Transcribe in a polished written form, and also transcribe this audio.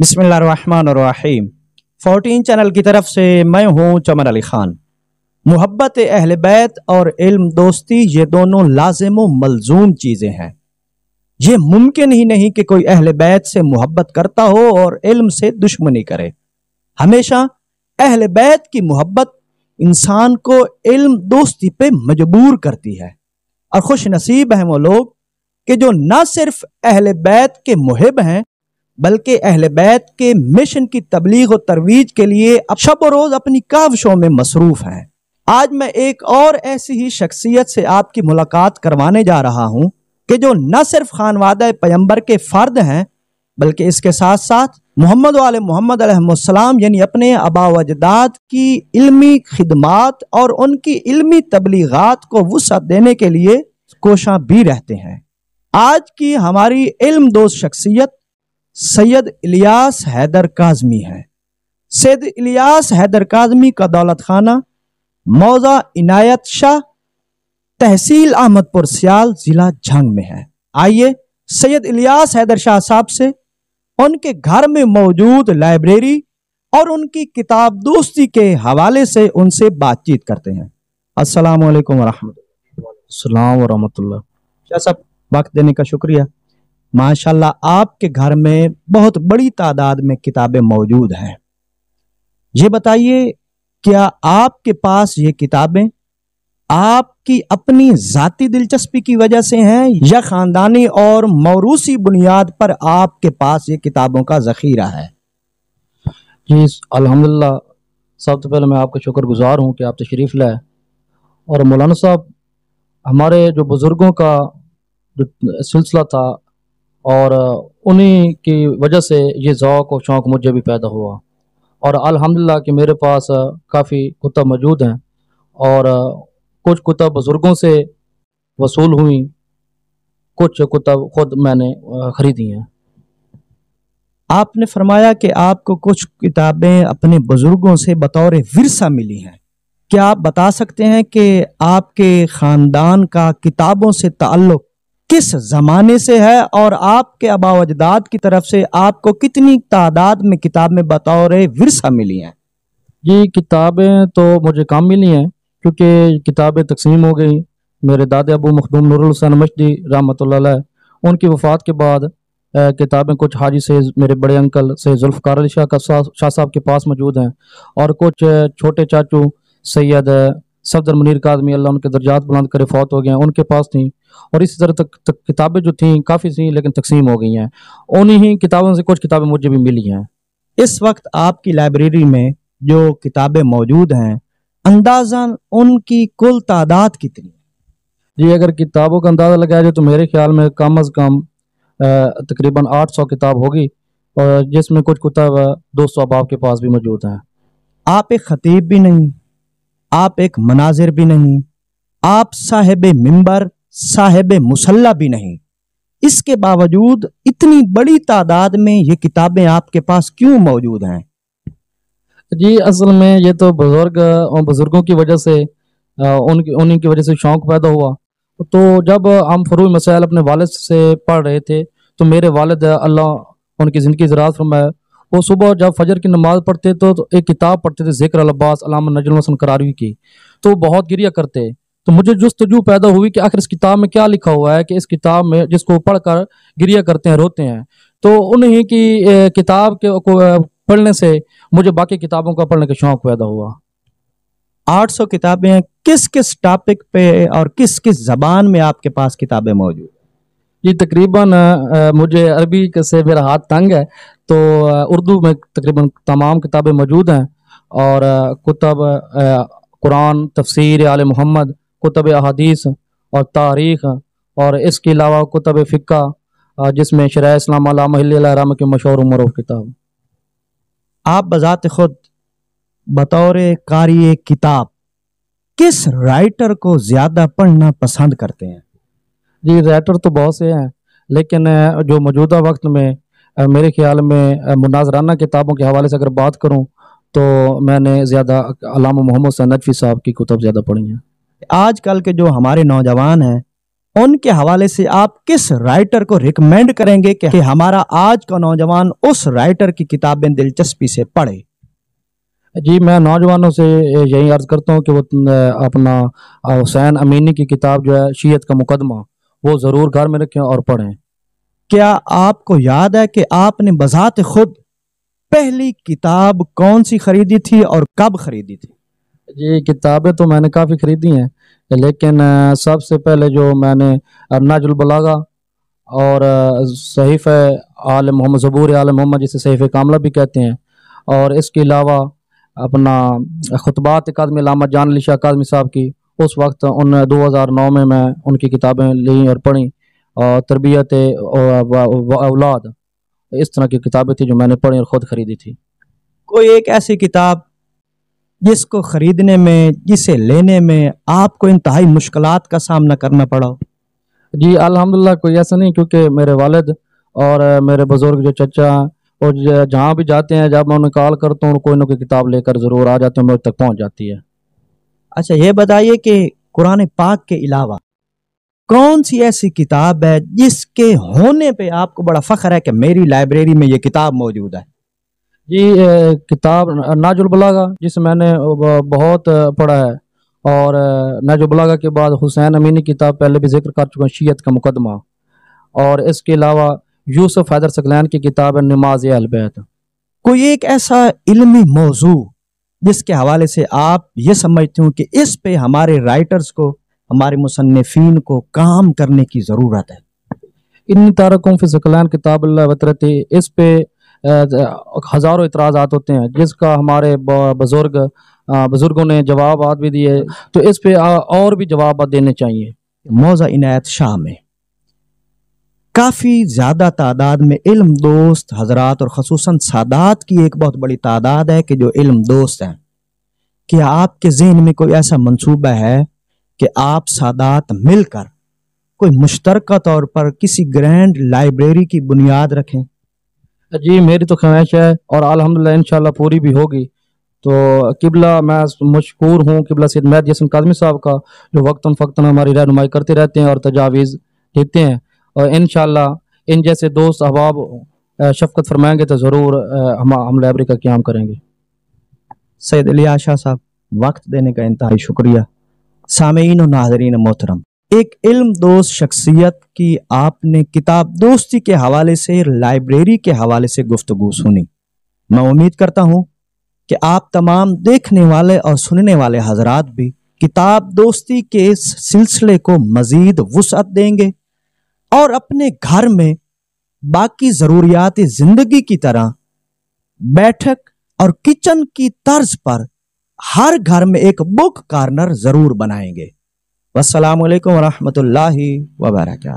बिस्मिल्लाहिर्रहमानिर्रहीम 14 चैनल की तरफ से मैं हूँ चमन अली खान। मोहब्बत अहले बैत और इल्म दोस्ती ये दोनों लाजिम व मलजूम चीज़ें हैं। ये मुमकिन ही नहीं कि कोई अहले बैत से मोहब्बत करता हो और इल्म से दुश्मनी करे। हमेशा अहले बैत की मोहब्बत इंसान को इल्म दोस्ती पे मजबूर करती है और खुश नसीब हैं वो लोग कि जो न सिर्फ अहले बैत के मुहिब हैं बल्कि अहले बैत के मिशन की तबलीग और तरवीज के लिए अब शब और रोज अपनी काविशों में मसरूफ हैं। आज मैं एक और ऐसी ही शख्सियत से आपकी मुलाकात करवाने जा रहा हूं कि जो न सिर्फ खानवादा पैगंबर के फर्द हैं बल्कि इसके साथ साथ मोहम्मद वाले मोहम्मद अलैहिस्सलाम यानी अपने आबा व अजदाद की इल्मी खिदमात और उनकी इल्मी तबलीगात को वुसअत देने के लिए कोशां भी रहते हैं। आज की हमारी इल्म दोस्त शख्सियत सैयद इलियास हैदर काज़मी है। सैयद इलियास हैदर काज़मी का दौलत खाना मौजा इनायत शाह तहसील अहमदपुर सियाल जिला झंग में है। आइए सैयद इलियास हैदर शाह साहब से उनके घर में मौजूद लाइब्रेरी और उनकी किताब दोस्ती के हवाले से उनसे बातचीत करते हैं। अस्सलाम वालेकुम वरहमतुल्लाह। शाह साहब वक्त देने का शुक्रिया। माशाल्लाह आपके घर में बहुत बड़ी तादाद में किताबें मौजूद हैं। ये बताइए क्या आपके पास ये किताबें आपकी अपनी जाती दिलचस्पी की वजह से हैं या खानदानी और मौरूसी बुनियाद पर आपके पास ये किताबों का ज़ख़ीरा है? जी अल्हम्दुलिल्लाह, सबसे पहले मैं आपका शुक्रगुजार हूँ कि आप तशरीफ़ लाए। और मौलाना साहब, हमारे जो बुज़ुर्गों का जो सिलसिला था और उन्हीं की वजह से ये ज़ौक़ और शौक़ मुझे भी पैदा हुआ और अल्हम्दुलिल्लाह कि मेरे पास काफ़ी कुतब मौजूद हैं और कुछ कुतब बुज़ुर्गों से वसूल हुई, कुछ कुतब ख़ुद मैंने ख़रीदी हैं। आपने फरमाया कि आपको कुछ किताबें अपने बुज़ुर्गों से बतौर विरसा मिली हैं। क्या आप बता सकते हैं कि आपके ख़ानदान का किताबों से ताल्लुक़ किस ज़माने से है और आपके आबा व अजदाद की तरफ से आपको कितनी तादाद में किताबें बतौर विरसा मिली हैं? जी किताबें तो मुझे कम मिली हैं क्योंकि किताबें तकसीम हो गई। मेरे दादा अबू मखदूम नूरुल हुसैन मशदी रहमतुल्लाह अलैह उनकी वफ़ात के बाद किताबें कुछ हाजी से मेरे बड़े अंकल से जुल्फ़कार अली शाह साहब के पास मौजूद हैं और कुछ छोटे चाचू सैयद सफदर मुनीर काज़मी अल्लाह उनके दर्जात बुलंद करे फौत हो गए हैं, उनके पास थी। और इसी तरह तक किताबें जो थीं काफ़ी थीं लेकिन तकसीम हो गई हैं। उन्हीं ही किताबों से कुछ किताबें मुझे भी मिली हैं। इस वक्त आपकी लाइब्रेरी में जो किताबें मौजूद हैं अंदाज़न उनकी कुल तादाद कितनी? जी अगर किताबों का अंदाज़ा लगाया जाए तो मेरे ख्याल में कम अज़ कम तकरीबन 800 किताब होगी और जिसमें कुछ किताब 200 अहबाब के पास भी मौजूद हैं। आप एक खतीब भी नहीं, आप एक मनाजिर भी नहीं, आप साहिब मिंबर साहिब मुसल्ला भी नहीं, इसके बावजूद इतनी बड़ी तादाद में ये किताबें आपके पास क्यों मौजूद हैं? जी असल में ये तो बुज़ुर्गों की वजह से उन्हीं की वजह से शौक़ पैदा हुआ। तो जब हम फ़ुरूई मसाइल अपने वालिद से पढ़ रहे थे तो मेरे वालिद अल्लाह उनकी ज़िंदगी ज़राअत फरमाए, वो सुबह जब फजर की नमाज़ पढ़ते तो एक किताब पढ़ते थे ज़िक्र अल अब्बास अल्लामा नजमुल हसन करारवी की, तो बहुत गिरिया करते। तो मुझे जुस्तजू पैदा हुई कि आखिर इस किताब में क्या लिखा हुआ है कि इस किताब में जिसको पढ़कर गिरिया करते हैं, रोते हैं। तो उन्हीं की किताब के को पढ़ने से मुझे बाकी किताबों का पढ़ने का शौक़ पैदा हुआ। 800 किताबें किस किस टॉपिक पे और किस किस ज़बान में आपके पास किताबें मौजूद? ये तकरीबन मुझे अरबी से मेरा हाथ तंग है तो उर्दू में तकरीबन तमाम किताबें मौजूद हैं और कुतब कुरान, तफसीर आले मोहम्मद, कुतब अहादीस और तारीख़ और इसके अलावा कुतब फ़िक़्ह जिसमें शरह इस्लाम अला महल्ली अलहराम के मशहूर मरूफ़ किताब। आप बज़ात खुद बतौर कारी किताब किस राइटर को ज़्यादा पढ़ना पसंद करते हैं? जी राइटर तो बहुत से हैं लेकिन जो मौजूदा वक्त में मेरे ख्याल में मुनाज़राना किताबों के हवाले से अगर बात करूं तो मैंने ज़्यादा अल्लामा मोहम्मद हुसैन नदवी साहब की कुतब ज़्यादा पढ़ी हैं। आजकल के जो हमारे नौजवान हैं ان کے حوالے سے آپ کس رائٹر کو ریکمینڈ کریں گے کہ ہمارا آج کا نوجوان اس رائٹر کی کتابیں دلچسپی سے پڑھے؟ جی میں نوجوانوں سے یہی عرض کرتا ہوں کہ وہ اپنا حسین امینی کی کتاب جو ہے شیعت کا مقدمہ وہ ضرور گھر میں رکھیں اور پڑھیں۔ کیا آپ کو یاد ہے کہ آپ نے بذات خود پہلی کتاب کون سی خریدی تھی اور کب خریدی تھی؟ جی کتابیں تو میں نے کافی خریدی ہیں، لیکن سب سے پہلے جو میں نے نہج البلاغہ اور صحیفہ آل محمد، زبور آل محمد جسے صحیفہ کاملہ بھی کہتے ہیں، اور اس کے علاوہ اپنا خطبات اکادمی علامہ جان علی شاہ اکادمی صاحب کی، اس وقت 2009 میں ان کی کتابیں لیں اور پڑھیں، اور تربیت اولاد، اس طرح کی کتابیں تھیں جو میں نے پڑھی اور خود خریدی تھی۔ کوئی ایک ایسی کتاب جس کو خریدنے میں، جسے لینے میں آپ کو انتہائی مشکلات کا سامنا کرنا پڑا ہو؟ جی الحمدللہ کوئی ایسا نہیں، کیونکہ میرے والد اور میرے بزرگ جو چچا اور جہاں بھی جاتے ہیں، جب میں انہیں کال کرتا ہوں کوئی نہ کوئی کتاب لے کر ضرور آ جاتے ہیں، مجھ تک پہنچ جاتی ہے۔ اچھا یہ بتائیے کہ قرآن پاک کے علاوہ کون سی ایسی کتاب ہے جس کے ہونے پہ آپ کو بڑا فخر ہے کہ میری لائبریری میں یہ کتاب موجود ہے؟ جی کتاب نہج البلاغہ جس میں نے بہت پڑھا ہے، اور نہج البلاغہ کے بعد حسین امینی کی کتاب پہلے بھی ذکر کر چکا ہوں، شیعت کا مقدمہ، اور اس کے علاوہ یوسف حیدر ثقلین کی کتاب ہے نماز اہل بیت۔ کوئی ایک ایسا علمی موضوع جس کے حوالے سے آپ یہ سمجھتے ہوں کہ اس پہ ہمارے رائٹرز کو، ہمارے مصنفین کو کام کرنے کی ضرورت ہے؟ انی تارکوں فی ثقلین کتاب اللہ وطرتی، اس پہ ہزاروں اعتراضات ہوتے ہیں، جس کا ہمارے بزرگوں نے جوابات بھی دیے، تو اس پہ اور بھی جوابات دینے چاہیے۔ موضع عنایت شاہ میں کافی زیادہ تعداد میں علم دوست حضرات اور خصوصاً سادات کی ایک بہت بڑی تعداد ہے کہ جو علم دوست ہیں، کیا آپ کے ذہن میں کوئی ایسا منصوبہ ہے کہ آپ سادات مل کر کوئی مشترکہ طور پر کسی گرینڈ لائبریری کی بنیاد رکھیں؟ جی میری تو خواہش ہے، اور الحمدللہ انشاءاللہ پوری بھی ہوگی۔ تو قبلہ میں مشکور ہوں قبلہ سید مہدی حسن کاظمی صاحب کا، جو وقتاً فوقتاً ہماری رہنمائی کرتے رہتے ہیں اور تجاویز دیتے ہیں، اور انشاءاللہ ان جیسے دوست احباب شفقت فرمائیں گے تو ضرور ہم لائبریری کا قیام کریں گے۔ سید علی شاہ صاحب، وقت دینے کا انتہائی شکریہ۔ سامعین و ناظرین محترم، ایک علم دوست شخصیت کی آپ نے کتاب دوستی کے حوالے سے، لائبریری کے حوالے سے گفتگو سنی۔ میں امید کرتا ہوں کہ آپ تمام دیکھنے والے اور سننے والے حضرات بھی کتاب دوستی کے اس سلسلے کو مزید وسعت دیں گے اور اپنے گھر میں باقی ضروریات زندگی کی طرح بیٹھک اور کچن کی طرز پر ہر گھر میں ایک بک کارنر ضرور بنائیں گے۔ والسلام علیکم ورحمۃ اللہ وبرکاتہ۔